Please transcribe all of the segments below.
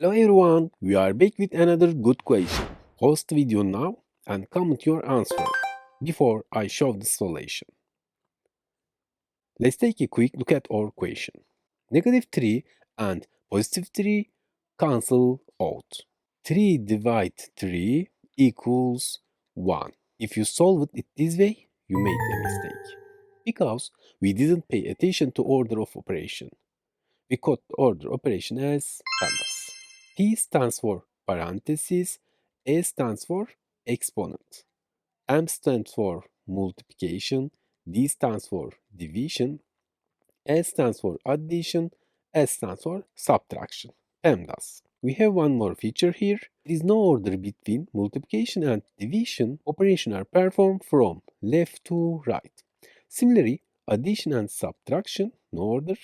Hello everyone, we are back with another good question. Pause the video now and comment your answer before I show the solution. Let's take a quick look at our question. -3 and +3 cancel out. 3 divide 3 equals 1. If you solve it this way, you made a mistake. Because we didn't pay attention to order of operation. We code the order operation as PEMDAS. P stands for parentheses, A stands for exponent, M stands for multiplication, D stands for division, S stands for addition, S stands for subtraction. PEMDAS. We have one more feature here. There is no order between multiplication and division. Operations are performed from left to right. Similarly, addition and subtraction, no order.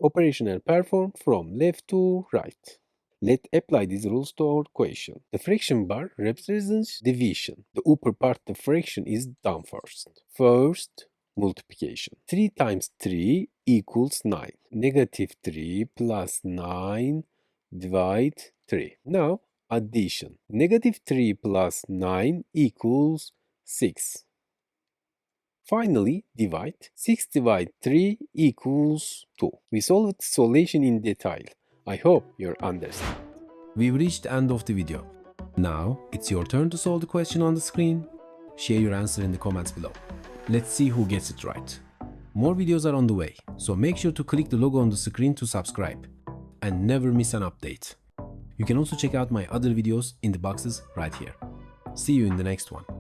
Operations are performed from left to right. Let's apply these rules to our question. The fraction bar represents division. The upper part of the fraction is done first. First, multiplication. 3 times 3 equals 9. -3 plus 9 divide 3. Now, addition. -3 plus 9 equals 6. Finally, divide. 6 divide 3 equals 2. We solved the solution in detail. I hope you understand. We've reached the end of the video. Now, it's your turn to solve the question on the screen. Share your answer in the comments below. Let's see who gets it right. More videos are on the way, so make sure to click the logo on the screen to subscribe and never miss an update. You can also check out my other videos in the boxes right here. See you in the next one.